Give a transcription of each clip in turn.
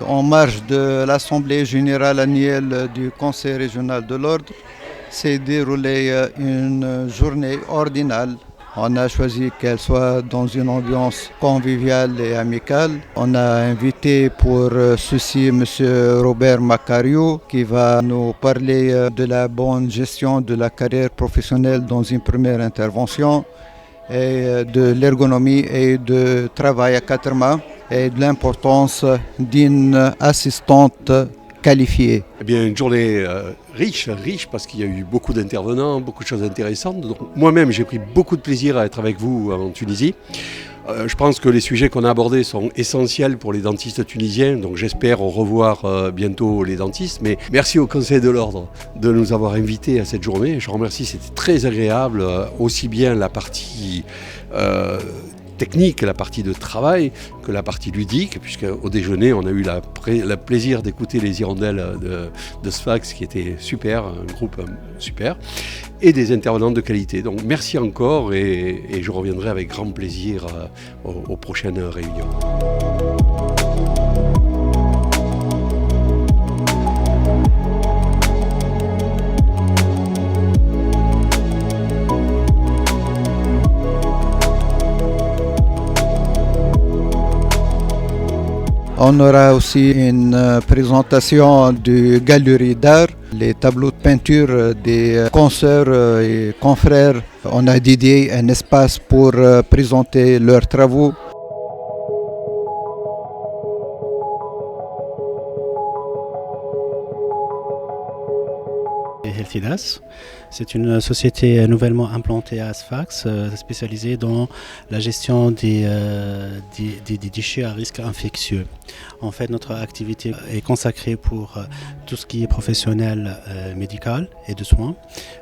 En marge de l'Assemblée générale annuelle du Conseil régional de l'Ordre, s'est déroulée une journée ordinale. On a choisi qu'elle soit dans une ambiance conviviale et amicale. On a invité pour ceci M. Robert Macario qui va nous parler de la bonne gestion de la carrière professionnelle dans une première intervention, et de l'ergonomie et de travail à quatre mains et de l'importance d'une assistante qualifiée. Eh bien, une journée riche parce qu'il y a eu beaucoup d'intervenants, beaucoup de choses intéressantes. Donc, moi-même, j'ai pris beaucoup de plaisir à être avec vous en Tunisie. Je pense que les sujets qu'on a abordés sont essentiels pour les dentistes tunisiens, donc j'espère revoir bientôt les dentistes. Mais merci au Conseil de l'Ordre de nous avoir invités à cette journée. Je remercie, c'était très agréable, aussi bien la partie technique, la partie de travail, que la partie ludique, puisqu'au déjeuner, on a eu le plaisir d'écouter les hirondelles de Sfax, qui était super, un groupe super, et des intervenants de qualité. Donc merci encore, et je reviendrai avec grand plaisir aux prochaines réunions. On aura aussi une présentation du galerie d'art, les tableaux de peinture des consoeurs et confrères. On a dédié un espace pour présenter leurs travaux. Healthidas, c'est une société nouvellement implantée à Sfax, spécialisée dans la gestion des déchets à risque infectieux. En fait, notre activité est consacrée pour tout ce qui est professionnel médical et de soins,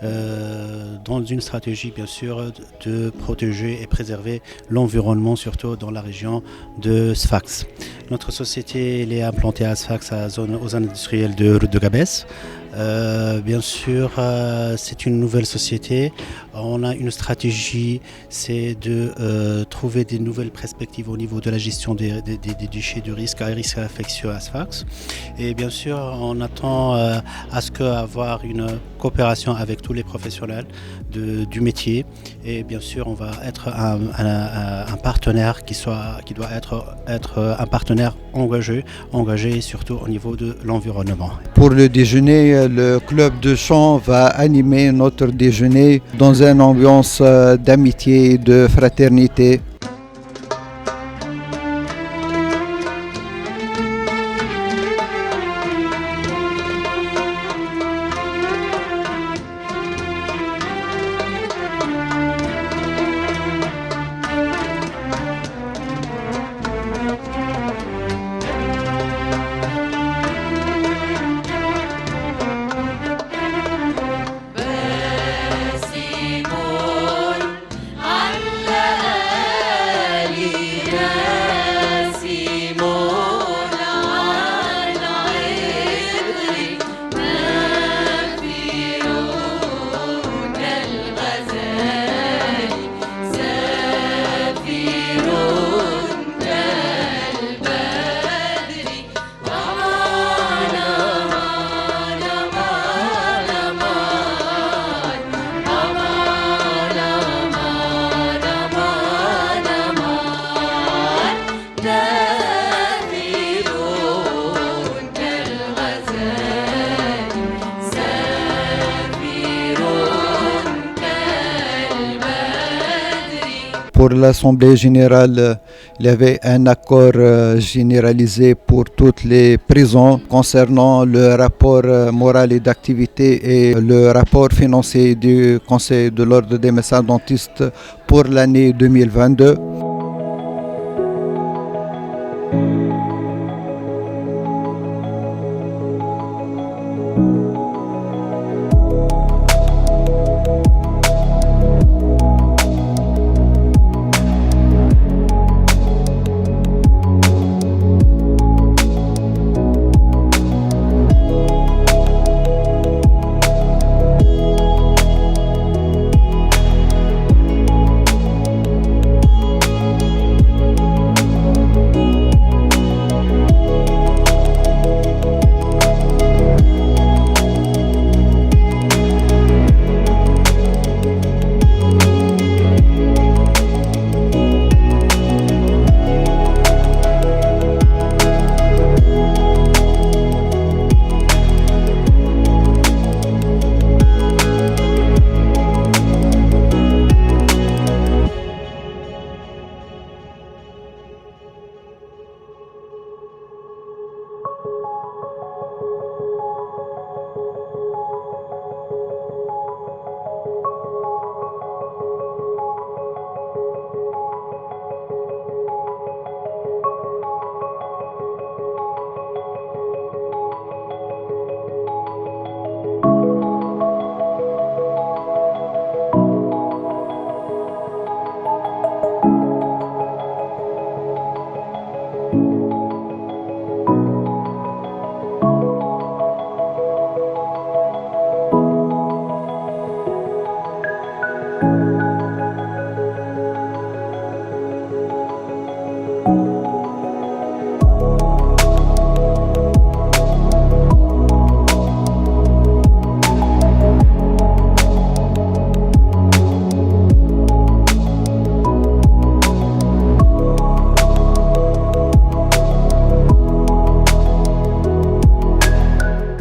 dans une stratégie bien sûr de protéger et préserver l'environnement, surtout dans la région de Sfax. Notre société elle est implantée à Sfax, aux zones industrielles de Route de Gabès. Bien sûr, c'est une nouvelle société. On a une stratégie, c'est de trouver des nouvelles perspectives au niveau de la gestion des déchets de risque à risque infectieux à Sfax. Et bien sûr, on attend à ce qu'avoir une coopération avec tous les professionnels du métier. Et bien sûr, on va être un partenaire qui doit être un partenaire engagé surtout au niveau de l'environnement. Pour le déjeuner, le club de chant va animer notre déjeuner dans une ambiance d'amitié et de fraternité. pour l'Assemblée générale, il y avait un accord généralisé pour toutes les prisons concernant le rapport moral et d'activité et le rapport financier du Conseil de l'Ordre des médecins dentistes pour l'année 2022.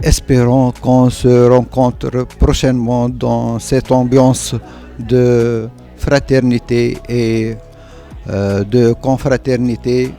Espérons qu'on se rencontre prochainement dans cette ambiance de fraternité et de confraternité